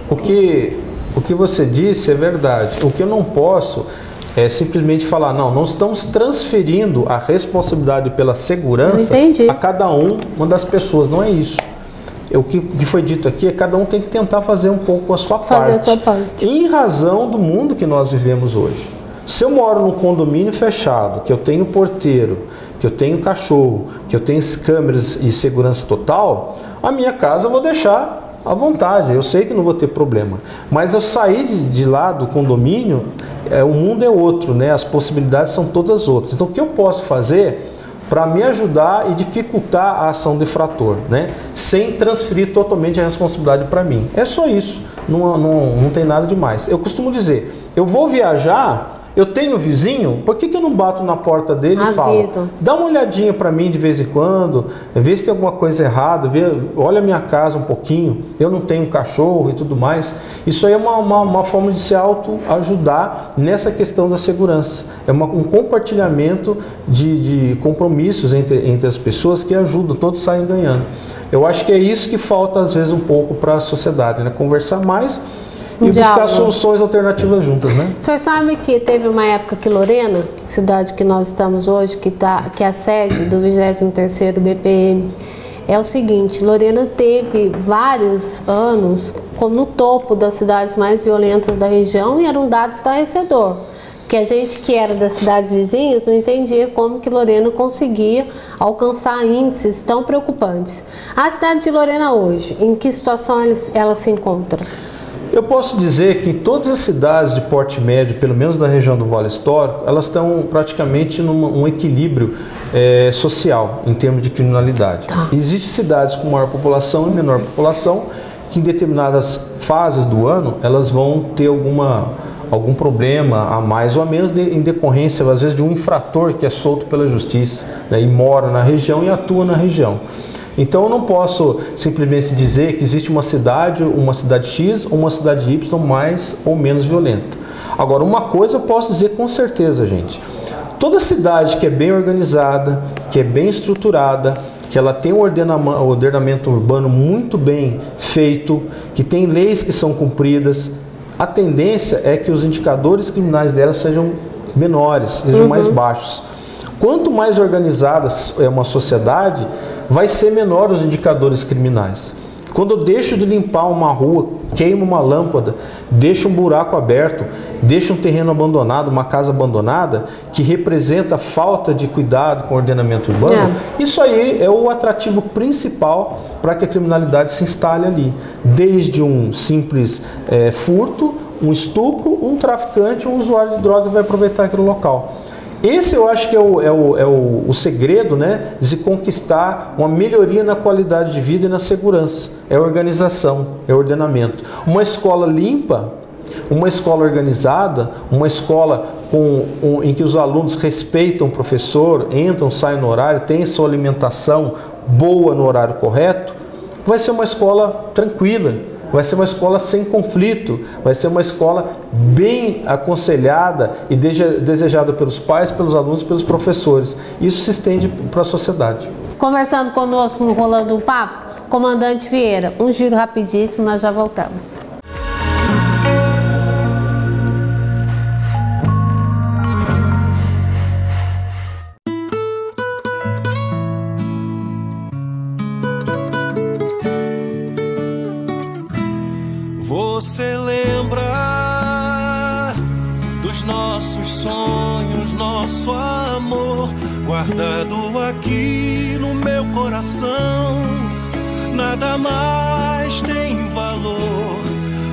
O que você disse é verdade. O que eu não posso é simplesmente falar, não estamos transferindo a responsabilidade pela segurança a cada uma das pessoas, não é isso. O que foi dito aqui é que cada um tem que tentar fazer um pouco a sua parte. Em razão do mundo que nós vivemos hoje. Se eu moro num condomínio fechado, que eu tenho porteiro, que eu tenho cachorro, que eu tenho câmeras e segurança total, a minha casa eu vou deixar à vontade, eu sei que não vou ter problema. Mas eu sair de lá do condomínio, o mundo é outro, né? As possibilidades são todas outras. Então o que eu posso fazer para me ajudar e dificultar a ação do infrator, né? Sem transferir totalmente a responsabilidade para mim. É só isso, não tem nada demais. Eu costumo dizer, eu vou viajar, eu tenho vizinho, por que eu não bato na porta dele e falo, dá uma olhadinha para mim de vez em quando, vê se tem alguma coisa errada, olha a minha casa um pouquinho, eu não tenho cachorro e tudo mais. Isso aí é uma forma de se auto-ajudar nessa questão da segurança. É um compartilhamento de compromissos entre as pessoas que ajudam, todos saem ganhando. Eu acho que é isso que falta às vezes um pouco para a sociedade, né? Conversar mais e buscar soluções alternativas juntas, né? O senhor sabe que teve uma época que Lorena, cidade que nós estamos hoje, que é a sede do 23º BPM, é o seguinte, Lorena teve vários anos no topo das cidades mais violentas da região e era um dado estarrecedor. Porque a gente que era das cidades vizinhas não entendia como que Lorena conseguia alcançar índices tão preocupantes. A cidade de Lorena hoje, em que situação ela se encontra? Eu posso dizer que todas as cidades de porte médio, pelo menos da região do Vale Histórico, elas estão praticamente num equilíbrio social, em termos de criminalidade. Existem cidades com maior população e menor população, que em determinadas fases do ano, elas vão ter algum problema a mais ou a menos em decorrência, às vezes, de um infrator que é solto pela justiça, né, e mora na região e atua na região. Então eu não posso simplesmente dizer que existe uma cidade X ou uma cidade Y mais ou menos violenta. Agora, uma coisa eu posso dizer com certeza, gente. Toda cidade que é bem organizada, que é bem estruturada, que ela tem um ordenamento urbano muito bem feito, que tem leis que são cumpridas, a tendência é que os indicadores criminais dela sejam menores, sejam mais baixos. Quanto mais organizada é uma sociedade, vai ser menor os indicadores criminais. Quando eu deixo de limpar uma rua, queimo uma lâmpada, deixo um buraco aberto, deixo um terreno abandonado, uma casa abandonada, que representa falta de cuidado com o ordenamento urbano, isso aí é o atrativo principal para que a criminalidade se instale ali. Desde um simples furto, um estupro, um traficante, um usuário de droga vai aproveitar aquele local. Esse eu acho que é o segredo, né, de se conquistar uma melhoria na qualidade de vida e na segurança. É organização, é ordenamento. Uma escola limpa, uma escola organizada, uma escola em que os alunos respeitam o professor, entram, saem no horário, têm sua alimentação boa no horário correto, vai ser uma escola tranquila, vai ser uma escola sem conflito, vai ser uma escola bem aconselhada e desejada pelos pais, pelos alunos e pelos professores. Isso se estende para a sociedade. Conversando conosco no Rolando um Papo, comandante Vieira, um giro rapidíssimo, nós já voltamos. Você lembra dos nossos sonhos, nosso amor guardado aqui no meu coração. Nada mais tem valor,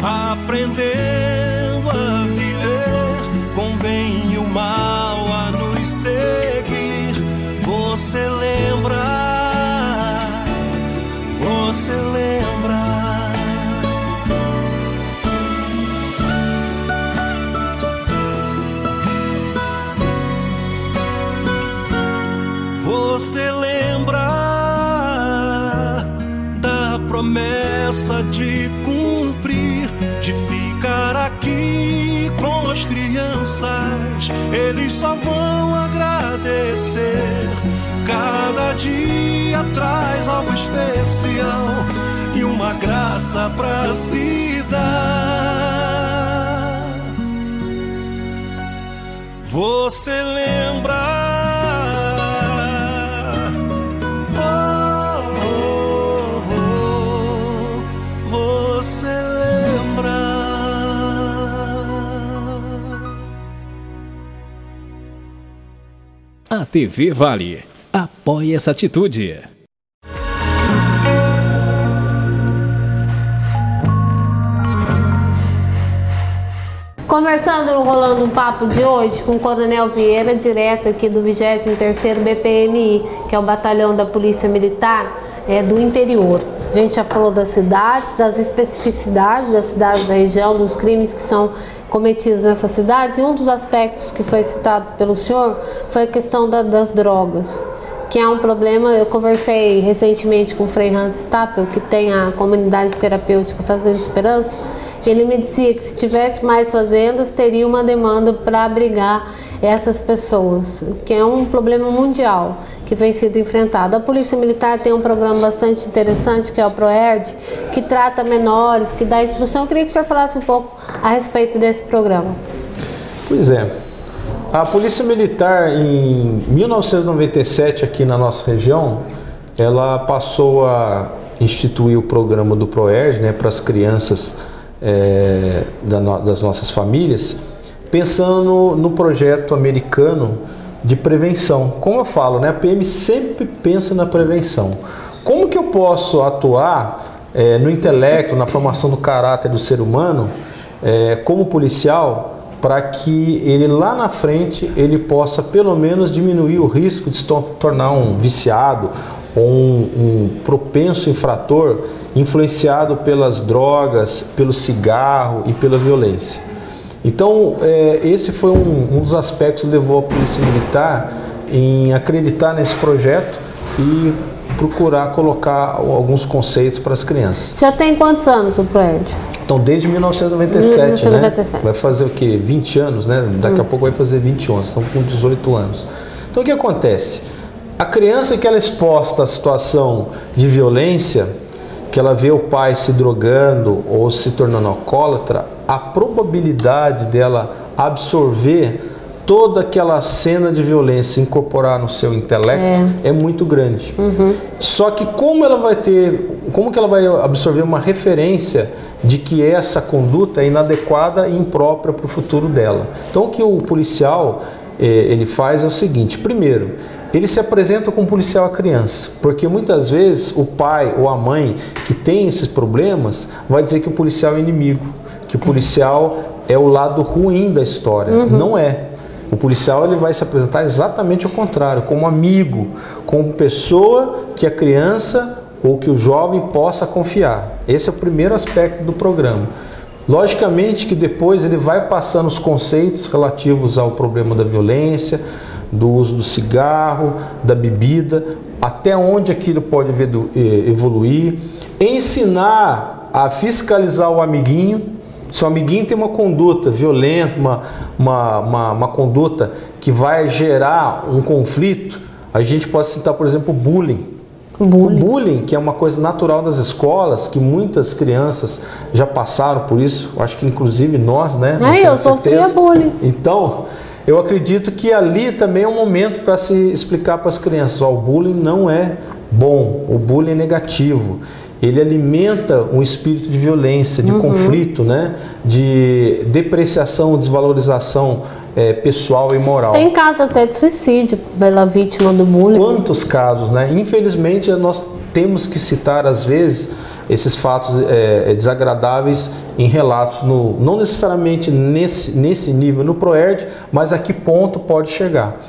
aprendendo a viver com o bem e o mal a nos seguir. Você lembra? Você lembra? Você lembra da promessa de cumprir, de ficar aqui com as crianças? Eles só vão agradecer. Cada dia traz algo especial e uma graça pra se dar. Você lembra? Você lembra? A TV Vale apoia essa atitude. Conversando no Rolando um Papo de hoje com o Coronel Vieira, direto aqui do 23º BPMI, que é o Batalhão da Polícia Militar do interior. A gente já falou das cidades, das especificidades das cidades da região, dos crimes que são cometidos nessas cidades, e um dos aspectos que foi citado pelo senhor foi a questão das drogas, que é um problema. Eu conversei recentemente com o Frei Hans Stapel, que tem a comunidade terapêutica Fazenda Esperança. Ele me dizia que se tivesse mais fazendas, teria uma demanda para abrigar essas pessoas, que é um problema mundial que vem sendo enfrentado. A Polícia Militar tem um programa bastante interessante, que é o PROERD, que trata menores, que dá instrução. Eu queria que o senhor falasse um pouco a respeito desse programa. Pois é. A Polícia Militar, em 1997, aqui na nossa região, ela passou a instituir o programa do PROERD, né, para as crianças das nossas famílias, pensando no projeto americano de prevenção. Como eu falo, né, a PM sempre pensa na prevenção. Como que eu posso atuar no intelecto, na formação do caráter do ser humano, como policial, para que ele lá na frente ele possa pelo menos diminuir o risco de se tornar um viciado ou um propenso infrator, influenciado pelas drogas, pelo cigarro e pela violência. Então, esse foi um dos aspectos que levou a Polícia Militar em acreditar nesse projeto e procurar colocar alguns conceitos para as crianças. Já tem quantos anos o PROERD? Então, desde 1997, né? Vai fazer o quê? 20 anos, né? Daqui a pouco vai fazer 21 anos, estamos com 18 anos. Então, o que acontece? A criança que ela é exposta à situação de violência, que ela vê o pai se drogando ou se tornando alcoólatra, a probabilidade dela absorver toda aquela cena de violência e incorporar no seu intelecto é muito grande. Só que como que ela vai absorver uma referência de que essa conduta é inadequada e imprópria para o futuro dela? Então o que o policial ele faz é o seguinte: primeiro, ele se apresenta como policial à criança, porque muitas vezes o pai ou a mãe que tem esses problemas vai dizer que o policial é inimigo, que o policial é o lado ruim da história. Não é. O policial ele vai se apresentar exatamente ao contrário, como amigo, como pessoa que a criança ou que o jovem possa confiar. Esse é o primeiro aspecto do programa. Logicamente que depois ele vai passando os conceitos relativos ao problema da violência, do uso do cigarro, da bebida, até onde aquilo pode evoluir, ensinar a fiscalizar o amiguinho. Se o amiguinho tem uma conduta violenta, uma conduta que vai gerar um conflito, a gente pode citar, por exemplo, o bullying. O bullying, que é uma coisa natural das escolas, que muitas crianças já passaram por isso, acho que inclusive nós, né? Eu sofria bullying. Então, eu acredito que ali também é um momento para se explicar para as crianças, ó, o bullying não é bom, o bullying é negativo. Ele alimenta um espírito de violência, de conflito, né? De depreciação, desvalorização pessoal e moral. Tem casos até de suicídio pela vítima do bullying. Quantos casos, né? Infelizmente, nós temos que citar, às vezes, esses fatos desagradáveis em relatos, não necessariamente nesse nível no PROERD, mas a que ponto pode chegar.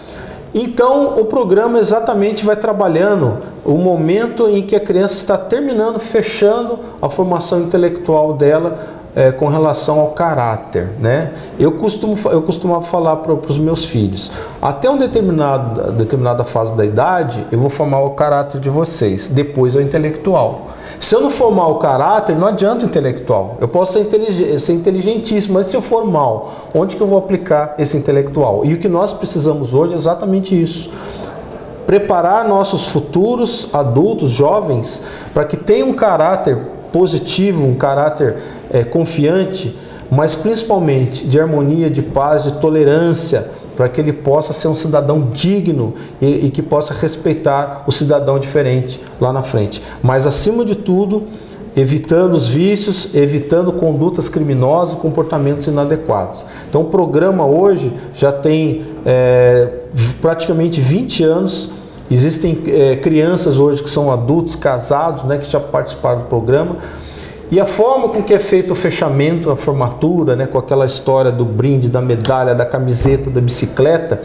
Então, o programa exatamente vai trabalhando o momento em que a criança está terminando, fechando a formação intelectual dela com relação ao caráter, né? Eu costumava falar para os meus filhos, até uma determinada fase da idade, eu vou formar o caráter de vocês, depois é o intelectual. Se eu não formar o caráter, não adianta o intelectual. Eu posso ser inteligentíssimo, mas se eu for mal, onde que eu vou aplicar esse intelectual? E o que nós precisamos hoje é exatamente isso. Preparar nossos futuros adultos, jovens, para que tenham um caráter positivo, um caráter confiante, mas principalmente de harmonia, de paz, de tolerância, para que ele possa ser um cidadão digno e que possa respeitar o cidadão diferente lá na frente. Mas, acima de tudo, evitando os vícios, evitando condutas criminosas e comportamentos inadequados. Então, o programa hoje já tem praticamente 20 anos. Existem crianças hoje que são adultos, casados, né, que já participaram do programa. E a forma com que é feito o fechamento, a formatura, né, com aquela história do brinde, da medalha, da camiseta, da bicicleta,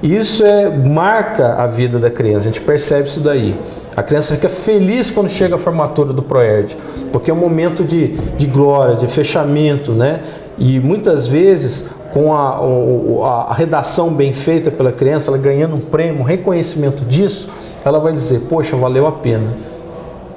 isso marca a vida da criança, a gente percebe isso daí. A criança fica feliz quando chega a formatura do PROERD, porque é um momento de glória, de fechamento, né? E muitas vezes, com a redação bem feita pela criança, ela ganhando um prêmio, um reconhecimento disso, ela vai dizer, poxa, valeu a pena.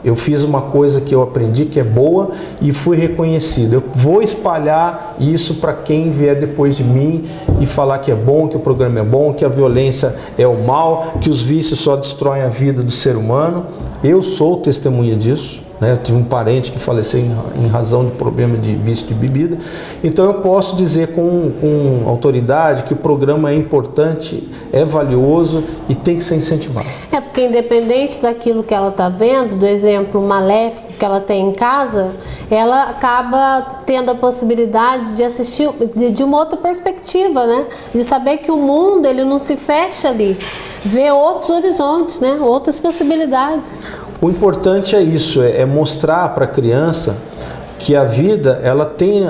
Eu fiz uma coisa que eu aprendi que é boa e fui reconhecido. Eu vou espalhar isso para quem vier depois de mim e falar que é bom, que o programa é bom, que a violência é o mal, que os vícios só destroem a vida do ser humano. Eu sou testemunha disso, né? Eu tive um parente que faleceu em razão de problema de vício de bebida. Então eu posso dizer com autoridade que o programa é importante, é valioso e tem que ser incentivado. Porque independente daquilo que ela está vendo, do exemplo maléfico que ela tem em casa, ela acaba tendo a possibilidade de assistir de uma outra perspectiva, né? De saber que o mundo ele não se fecha ali, ver outros horizontes, né? Outras possibilidades. O importante é isso, é mostrar para a criança que a vida ela tem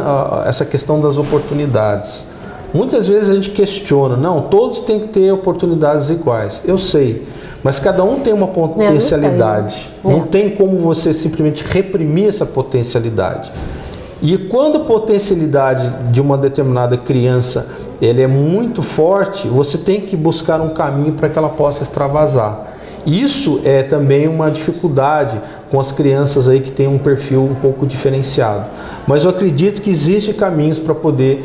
essa questão das oportunidades. Muitas vezes a gente questiona, não, todos têm que ter oportunidades iguais. Eu sei, mas cada um tem uma potencialidade. Não tem como você simplesmente reprimir essa potencialidade. E quando a potencialidade de uma determinada criança ele é muito forte, você tem que buscar um caminho para que ela possa extravasar. Isso é também uma dificuldade com as crianças aí que têm um perfil um pouco diferenciado. Mas eu acredito que existem caminhos para poder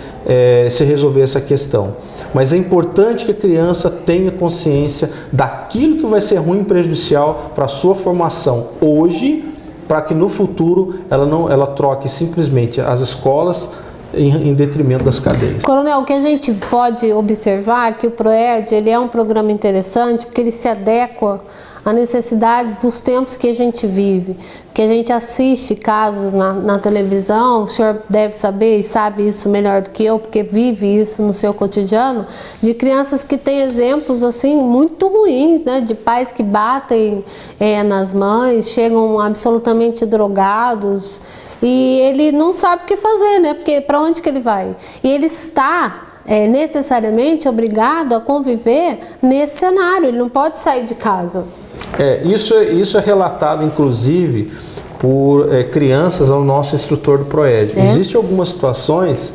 se resolver essa questão. Mas é importante que a criança tenha consciência daquilo que vai ser ruim e prejudicial para a sua formação hoje, para que no futuro ela troque simplesmente as escolas em detrimento das cadeias. Coronel, o que a gente pode observar é que o PROERD ele é um programa interessante porque ele se adequa à necessidade dos tempos que a gente vive, que a gente assiste casos na televisão, o senhor deve saber e sabe isso melhor do que eu, porque vive isso no seu cotidiano, de crianças que têm exemplos assim muito ruins, né, de pais que batem nas mães, chegam absolutamente drogados, e ele não sabe o que fazer, né? Porque para onde que ele vai? E ele está necessariamente obrigado a conviver nesse cenário, ele não pode sair de casa. Isso é relatado, inclusive, por crianças ao nosso instrutor do PROERD. Existem algumas situações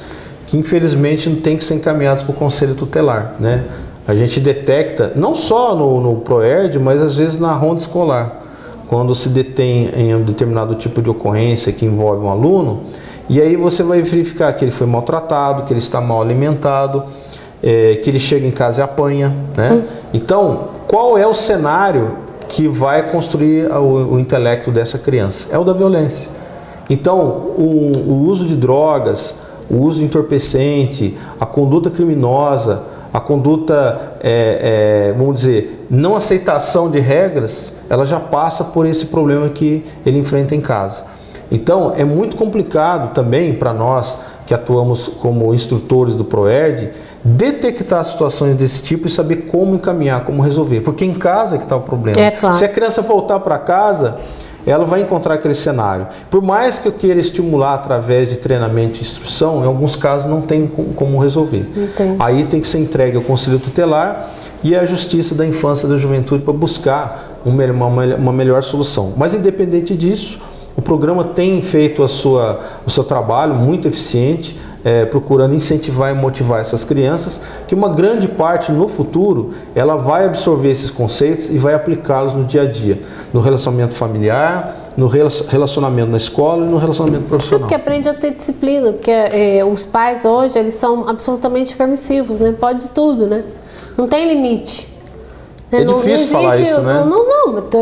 que, infelizmente, não tem que ser encaminhadas para o Conselho Tutelar, né? A gente detecta, não só no PROERD, mas às vezes na ronda escolar. quando se detém em um determinado tipo de ocorrência que envolve um aluno, e aí você vai verificar que ele foi maltratado, que ele está mal alimentado, que ele chega em casa e apanha, né? Então, qual é o cenário que vai construir o intelecto dessa criança? É o da violência. Então, o uso de drogas, o uso de entorpecente, a conduta criminosa, a conduta, vamos dizer, não aceitação de regras, ela já passa por esse problema que ele enfrenta em casa. Então, é muito complicado também para nós que atuamos como instrutores do PROERD, detectar situações desse tipo e saber como encaminhar, como resolver. Porque em casa é que está o problema. É, claro. Se a criança voltar para casa, ela vai encontrar aquele cenário. Por mais que eu queira estimular através de treinamento e instrução, em alguns casos não tem como resolver. Entendi. Aí tem que ser entregue ao Conselho Tutelar e à Justiça da Infância e da Juventude para buscar uma melhor solução. Mas independente disso, o programa tem feito o seu trabalho muito eficiente, procurando incentivar e motivar essas crianças, que uma grande parte no futuro ela vai absorver esses conceitos e vai aplicá-los no dia a dia, no relacionamento familiar, no relacionamento na escola e no relacionamento profissional. Porque aprende a ter disciplina, porque os pais hoje eles são absolutamente permissivos, né? Pode tudo, né? Não tem limite. É difícil falar isso, né? Não,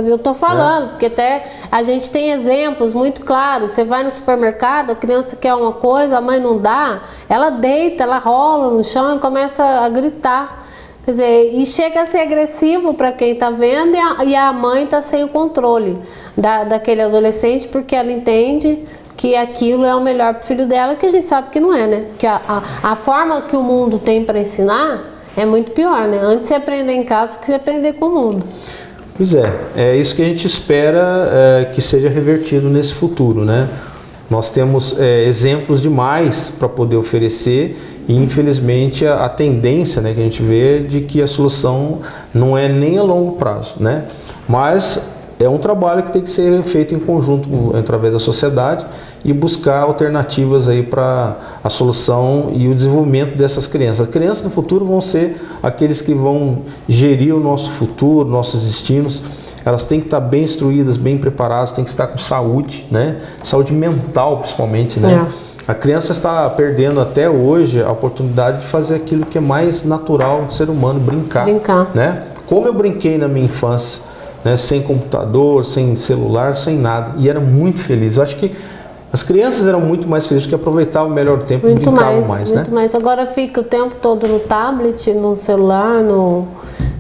eu tô falando, porque até a gente tem exemplos muito claros. Você vai no supermercado, a criança quer uma coisa, a mãe não dá, ela deita, ela rola no chão e começa a gritar. Quer dizer, e chega a ser agressivo para quem está vendo e a mãe está sem o controle daquele adolescente, porque ela entende que aquilo é o melhor para o filho dela, que a gente sabe que não é, né? Porque a forma que o mundo tem para ensinar é muito pior, né? Antes você aprender em casa do que você aprender com o mundo. Pois é isso que a gente espera que seja revertido nesse futuro, né? Nós temos exemplos demais para poder oferecer e infelizmente a tendência, né, que a gente vê de que a solução não é nem a longo prazo, né? Mas é um trabalho que tem que ser feito em conjunto através da sociedade e buscar alternativas aí para a solução e o desenvolvimento dessas crianças. As crianças no futuro vão ser aqueles que vão gerir o nosso futuro, nossos destinos. Elas têm que estar bem instruídas, bem preparadas, têm que estar com saúde, né? Saúde mental principalmente, né? A criança está perdendo até hoje a oportunidade de fazer aquilo que é mais natural do ser humano, brincar. Né? Como eu brinquei na minha infância, né? Sem computador, sem celular, sem nada, e era muito feliz. Eu acho que as crianças eram muito mais felizes, porque aproveitavam melhor o tempo e brincavam mais, né? Muito mais. Agora fica o tempo todo no tablet, no celular,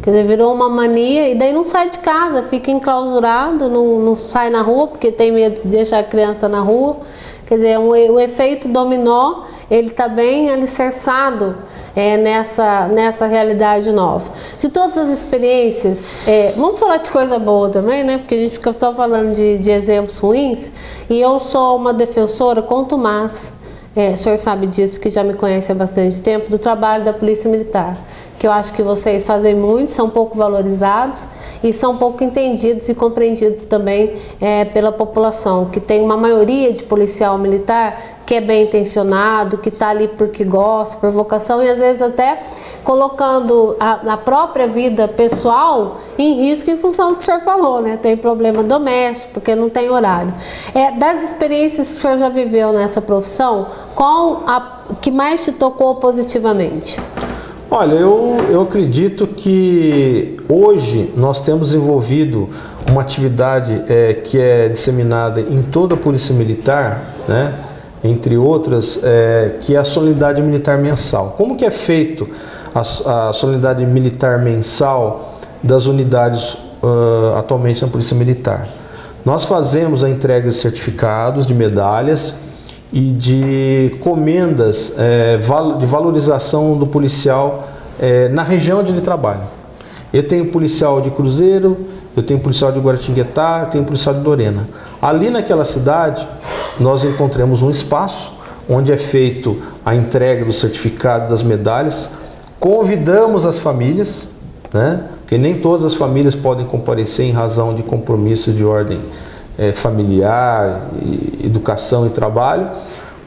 quer dizer, virou uma mania e daí não sai de casa, fica enclausurado, não sai na rua porque tem medo de deixar a criança na rua. Quer dizer, o efeito dominó, ele está bem alicerçado nessa realidade nova. De todas as experiências, vamos falar de coisa boa também, né? Porque a gente fica só falando de exemplos ruins, e eu sou uma defensora contumaz, o senhor sabe disso, que já me conhece há bastante tempo, do trabalho da Polícia Militar, que eu acho que vocês fazem muito, são pouco valorizados e são pouco entendidos e compreendidos também pela população, que tem uma maioria de policial militar que é bem intencionado, que está ali porque gosta, por vocação, e às vezes até colocando a própria vida pessoal em risco em função do que o senhor falou, né? Tem problema doméstico, porque não tem horário. Das experiências que o senhor já viveu nessa profissão, qual a que mais te tocou positivamente? Olha, eu acredito que hoje nós temos desenvolvido uma atividade que é disseminada em toda a Polícia Militar, né? Entre outras, que é a Solenidade Militar Mensal. Como que é feito a Solenidade Militar Mensal das unidades atualmente na Polícia Militar? Nós fazemos a entrega de certificados, de medalhas e de comendas de valorização do policial na região onde ele trabalha. Eu tenho policial de Cruzeiro, eu tenho policial de Guaratinguetá, eu tenho policial de Lorena. Ali naquela cidade, nós encontramos um espaço onde é feito a entrega do certificado, das medalhas. Convidamos as famílias, né? Porque nem todas as famílias podem comparecer em razão de compromisso de ordem familiar, educação e trabalho.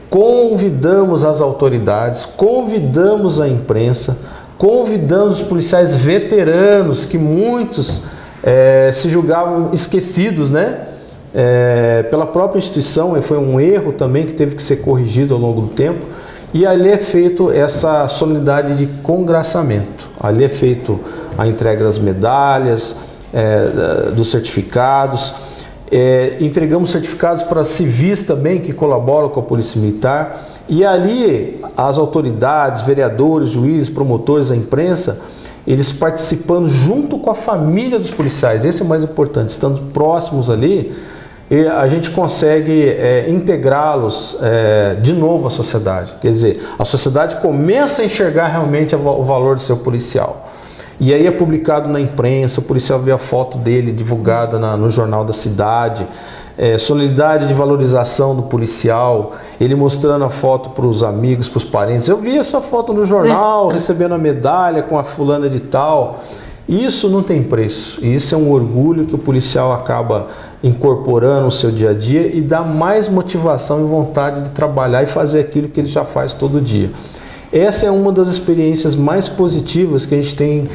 Convidamos as autoridades, convidamos a imprensa, convidamos os policiais veteranos, que muitos se julgavam esquecidos, né? Pela própria instituição, e foi um erro também que teve que ser corrigido ao longo do tempo. E ali é feito essa solenidade de congraçamento. Ali é feito a entrega das medalhas, dos certificados. Entregamos certificados para civis também que colaboram com a Polícia Militar. E ali as autoridades, vereadores, juízes, promotores, a imprensa, eles participando junto com a família dos policiais. Esse é o mais importante, estando próximos ali, a gente consegue integrá-los de novo à sociedade. Quer dizer, a sociedade começa a enxergar realmente o valor do seu policial. E aí é publicado na imprensa, o policial vê a foto dele divulgada no jornal da cidade, solenidade de valorização do policial, ele mostrando a foto para os amigos, para os parentes. Eu vi essa foto no jornal, recebendo a medalha com a fulana de tal. Isso não tem preço. Isso é um orgulho que o policial acaba incorporando no seu dia a dia e dá mais motivação e vontade de trabalhar e fazer aquilo que ele já faz todo dia. Essa é uma das experiências mais positivas que a gente tem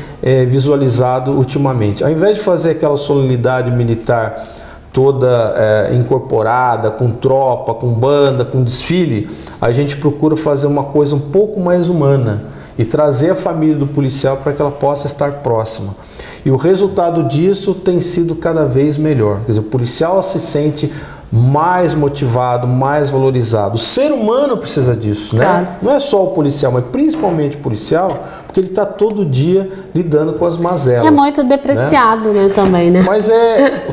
visualizado ultimamente. Ao invés de fazer aquela solenidade militar toda incorporada, com tropa, com banda, com desfile, a gente procura fazer uma coisa um pouco mais humana e trazer a família do policial para que ela possa estar próxima. E o resultado disso tem sido cada vez melhor. Quer dizer, o policial se sente mais motivado, mais valorizado. O ser humano precisa disso, né? Claro. Não é só o policial, mas principalmente o policial, porque ele está todo dia lidando com as mazelas. É muito depreciado, né, também, né? Mas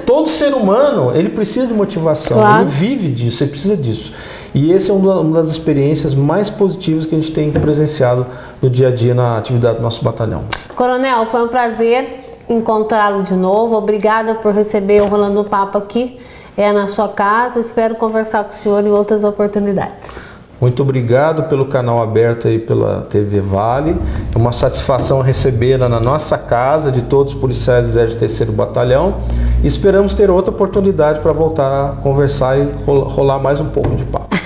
todo ser humano, ele precisa de motivação, claro. Ele vive disso, ele precisa disso. E essa é uma das experiências mais positivas que a gente tem presenciado no dia a dia na atividade do nosso batalhão. Coronel, foi um prazer encontrá-lo de novo. Obrigada por receber o Rolando Papo aqui na sua casa. Espero conversar com o senhor em outras oportunidades. Muito obrigado pelo canal aberto aí pela TV Vale. É uma satisfação recebê-la na nossa casa, de todos os policiais do 23º Batalhão. E esperamos ter outra oportunidade para voltar a conversar e rolar mais um pouco de papo.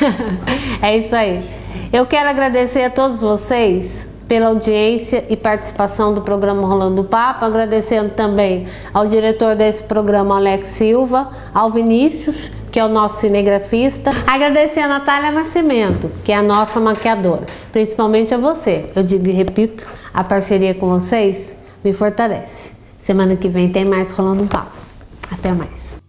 É isso aí. Eu quero agradecer a todos vocês pela audiência e participação do programa Rolando Papo, agradecendo também ao diretor desse programa, Alex Silva, ao Vinícius, que é o nosso cinegrafista, agradecer a Natália Nascimento, que é a nossa maquiadora, principalmente a você. Eu digo e repito, a parceria com vocês me fortalece. Semana que vem tem mais Rolando Papo. Até mais.